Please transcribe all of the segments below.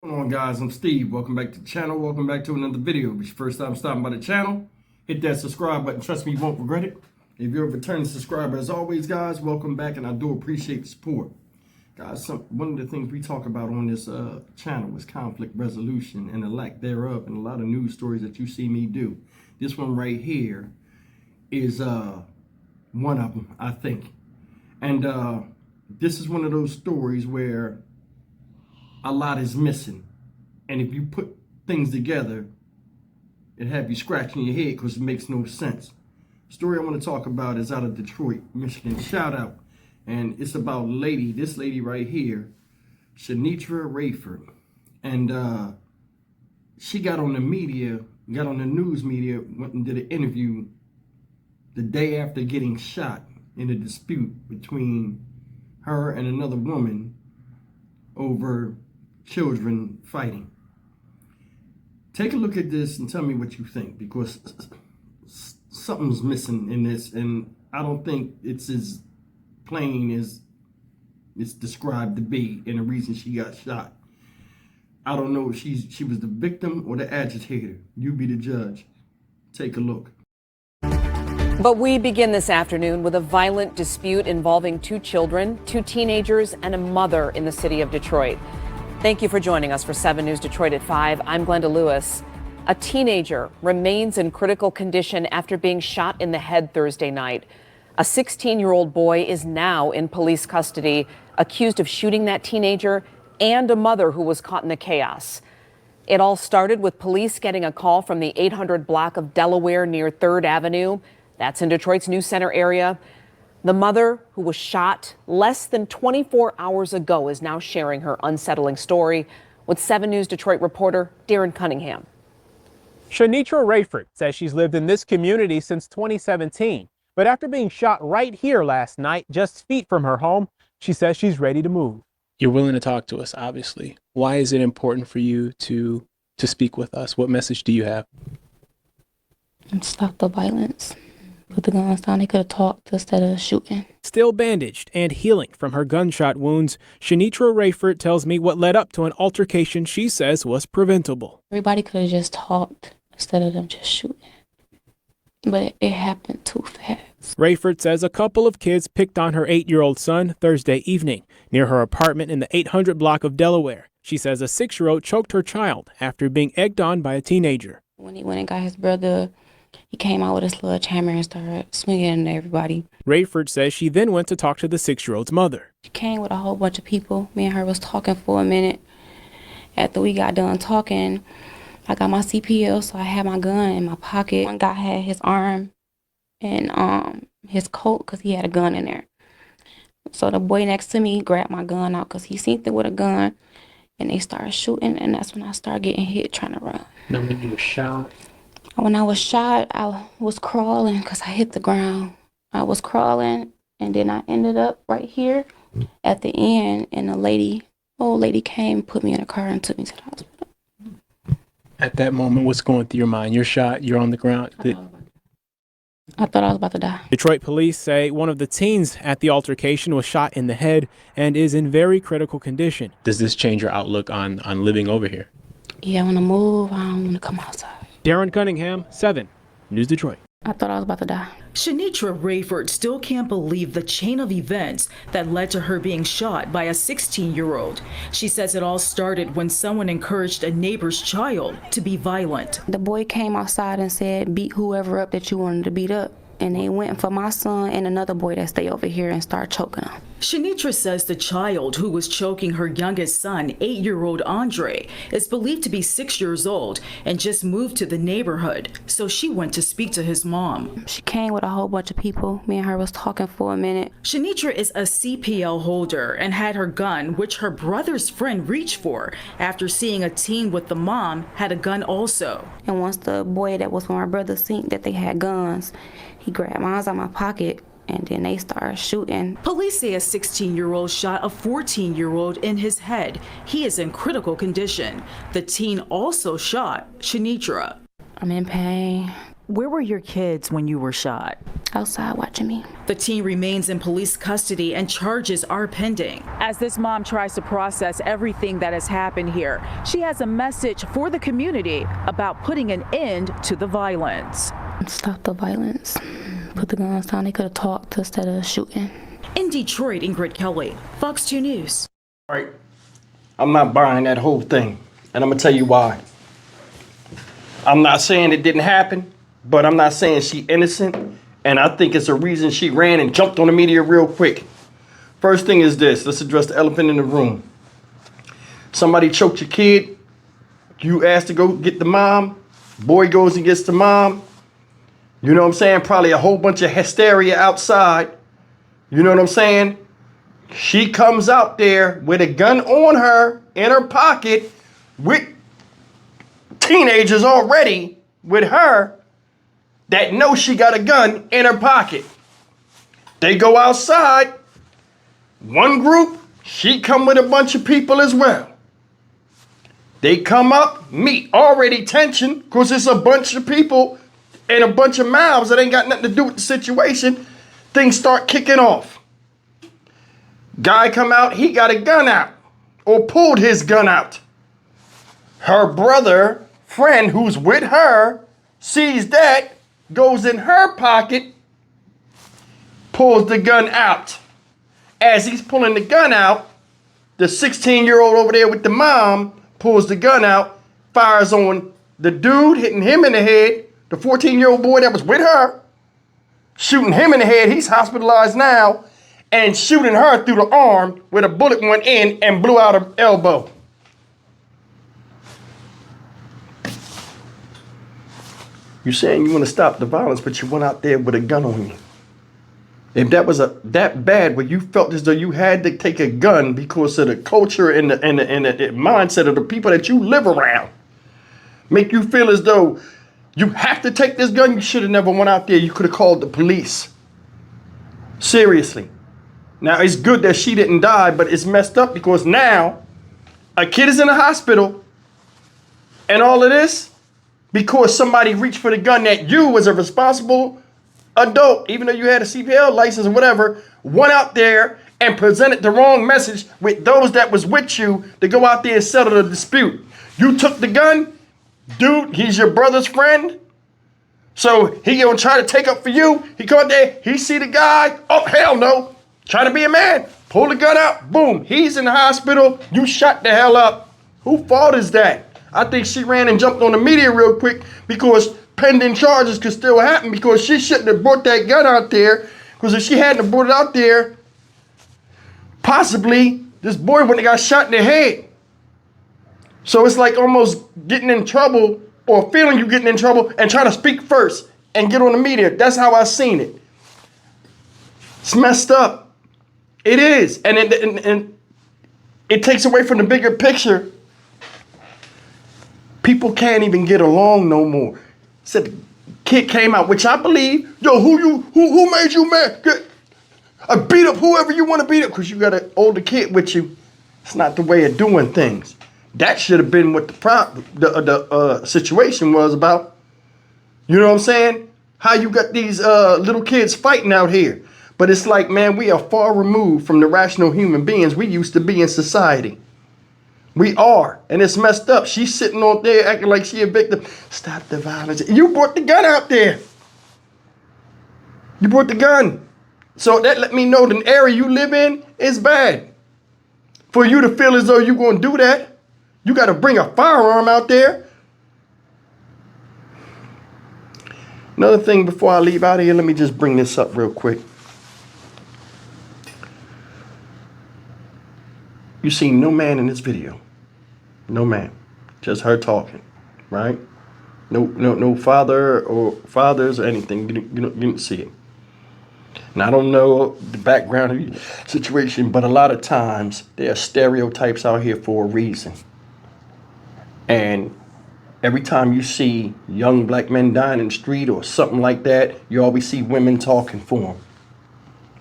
What's going on, guys? I'm Steve. Welcome back to the channel. Welcome back to another video. If it's your first time stopping by the channel, hit that subscribe button. Trust me, you won't regret it. If you're a returning subscriber, as always, guys, welcome back, and I do appreciate the support. Guys, one of the things we talk about on this channel is conflict resolution and the lack thereof, and a lot of news stories that you see me do. This one right here is one of them, I think. And this is one of those stories where a lot is missing, and if you put things together, it have you scratching your head because it makes no sense. The story I want to talk about is out of Detroit, Michigan. Shout out. And it's about this lady right here, Shanitra Rayford. And she got on the news media, went and did an interview the day after getting shot in a dispute between her and another woman over children fighting. Take a look at this and tell me what you think, because something's missing in this, and I don't think it's as plain as it's described to be, and the reason she got shot. I don't know if she was the victim or the agitator. You be the judge. Take a look. But we begin this afternoon with a violent dispute involving two children, two teenagers, and a mother in the city of Detroit. Thank you for joining us for 7 News Detroit at 5. I'm Glenda Lewis. A teenager remains in critical condition after being shot in the head Thursday night. A 16-year-old boy is now in police custody, accused of shooting that teenager and a mother who was caught in the chaos. It all started with police getting a call from the 800 block of Delaware near 3rd Avenue. That's in Detroit's New Center area. The mother, who was shot less than 24 hours ago, is now sharing her unsettling story with 7 News Detroit reporter Darren Cunningham. Shanitra Rayford says she's lived in this community since 2017, but after being shot right here last night, just feet from her home, she says she's ready to move. You're willing to talk to us, obviously. Why is it important for you to speak with us? What message do you have? Stop the violence. Put the guns down. They could have talked instead of shooting. Still bandaged and healing from her gunshot wounds, Shanitra Rayford tells me what led up to an altercation she says was preventable. Everybody could have just talked instead of them just shooting. But it happened too fast. Rayford says a couple of kids picked on her 8-year-old son Thursday evening near her apartment in the 800 block of Delaware. She says a 6-year-old choked her child after being egged on by a teenager. When he went and got his brother, he came out with a sledgehammer and started swinging at everybody. Rayford says she then went to talk to the 6-year-old's mother. She came with a whole bunch of people. Me and her was talking for a minute. After we got done talking, I got my CPL, so I had my gun in my pocket. One guy had his arm and his coat because he had a gun in there. So the boy next to me grabbed my gun out because he seen it with a gun, and they started shooting, and that's when I started getting hit trying to run. Now, when you were shot? When I was shot, I was crawling because I hit the ground. I was crawling, and then I ended up right here at the end, and old lady came and put me in a car and took me to the hospital. At that moment, what's going through your mind? You're shot, you're on the ground. I thought I was about to die. Detroit police say one of the teens at the altercation was shot in the head and is in very critical condition. Does this change your outlook on living over here? Yeah, I want to move. I don't want to come outside. Darren Cunningham, 7 News Detroit. I thought I was about to die. Shanitra Rayford still can't believe the chain of events that led to her being shot by a 16-year-old. She says it all started when someone encouraged a neighbor's child to be violent. The boy came outside and said, beat whoever up that you wanted to beat up. And they went for my son and another boy that stay over here and start choking him. Shanitra says the child who was choking her youngest son, 8-year-old Andre, is believed to be 6 years old and just moved to the neighborhood. So she went to speak to his mom. She came with a whole bunch of people. Me and her was talking for a minute. Shanitra is a CPL holder and had her gun, which her brother's friend reached for after seeing a teen with the mom had a gun also. And once the boy that was with my brother seen that they had guns, he grabbed mine out of my pocket, and then they started shooting. Police say a 16-year-old shot a 14-year-old in his head. He is in critical condition. The teen also shot Shanitra. I'm in pain. Where were your kids when you were shot? Outside watching me. The teen remains in police custody and charges are pending. As this mom tries to process everything that has happened here, she has a message for the community about putting an end to the violence. Stop the violence. Put the guns down. They could have talked instead of shooting. In Detroit, Ingrid Kelly, Fox 2 News. All right. I'm not buying that whole thing, and I'm gonna tell you why. I'm not saying it didn't happen, but I'm not saying she's innocent, and I think it's a reason she ran and jumped on the media real quick. First thing is this. Let's address the elephant in the room. Somebody choked your kid. You asked to go get the mom. Boy goes and gets the mom. You know what I'm saying? Probably a whole bunch of hysteria outside. You know what I'm saying? She comes out there with a gun on her, in her pocket, with teenagers already with her that know she got a gun in her pocket. They go outside. One group, she come with a bunch of people as well. They come up, meet, already tension, because it's a bunch of people and a bunch of mouths that ain't got nothing to do with the situation. Things start kicking off. Guy come out, he got a gun out, or pulled his gun out. Her brother, friend who's with her, sees that, goes in her pocket, pulls the gun out. As he's pulling the gun out, the 16-year-old over there with the mom pulls the gun out, fires on the dude, hitting him in the head, the 14-year-old boy that was with her, shooting him in the head. He's hospitalized now, and shooting her through the arm where the bullet went in and blew out her elbow. You're saying you want to stop the violence, but you went out there with a gun on you. If that was that bad where you felt as though you had to take a gun because of the culture and the mindset of the people that you live around, make you feel as though you have to take this gun, you should have never went out there. You could have called the police. Seriously. Now, it's good that she didn't die, but it's messed up because now a kid is in the hospital and all of this because somebody reached for the gun that you, as a responsible adult, even though you had a CPL license or whatever, went out there and presented the wrong message with those that was with you to go out there and settle the dispute. You took the gun, dude, he's your brother's friend. So he gonna try to take up for you. He come out there, he see the guy, oh hell no, trying to be a man, pull the gun out, boom, he's in the hospital, you shot the hell up. Who fault is that? I think she ran and jumped on the media real quick because pending charges could still happen because she shouldn't have brought that gun out there, because if she hadn't have brought it out there, possibly this boy wouldn't have got shot in the head. So it's like almost getting in trouble or feeling you getting in trouble and trying to speak first and get on the media. That's how I seen it. It's messed up. It is. And it takes away from the bigger picture. People can't even get along no more. Said the kid came out, which I believe, yo, who made you mad? I beat up whoever you want to beat up because you got an older kid with you. It's not the way of doing things. That should have been what the situation was about. You know what I'm saying? How you got these little kids fighting out here. But it's like, man, we are far removed from the rational human beings we used to be in society. We are. And it's messed up. She's sitting on there acting like she a victim. Stop the violence. You brought the gun out there. You brought the gun. So that let me know the area you live in is bad. For you to feel as though you're going to do that, you got to bring a firearm out there. Another thing before I leave out of here, let me just bring this up real quick. You see no man in this video. No man. Just her talking, right? No father or fathers or anything. You didn't see it. And I don't know the background of the situation, but a lot of times there are stereotypes out here for a reason. And every time you see young black men dying in the street or something like that, you always see women talking for them.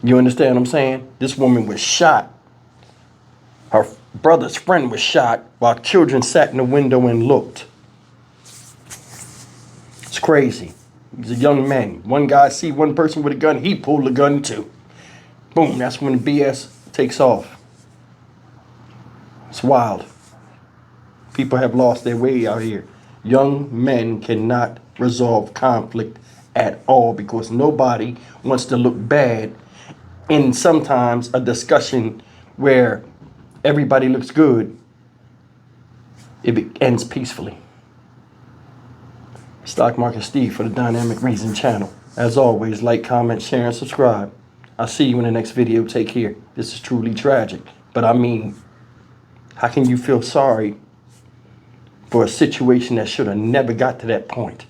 You understand what I'm saying? This woman was shot. Her brother's friend was shot while children sat in the window and looked. It's crazy. He's a young man. One guy see one person with a gun, he pulled the gun too. Boom, that's when the BS takes off. It's wild. People have lost their way out here. Young men cannot resolve conflict at all because nobody wants to look bad in sometimes a discussion where everybody looks good. It ends peacefully. Stock Market Steve for the Dynamic Reason channel. As always, like, comment, share, and subscribe. I'll see you in the next video. Take care. This is truly tragic. But I mean, how can you feel sorry for a situation that should have never got to that point?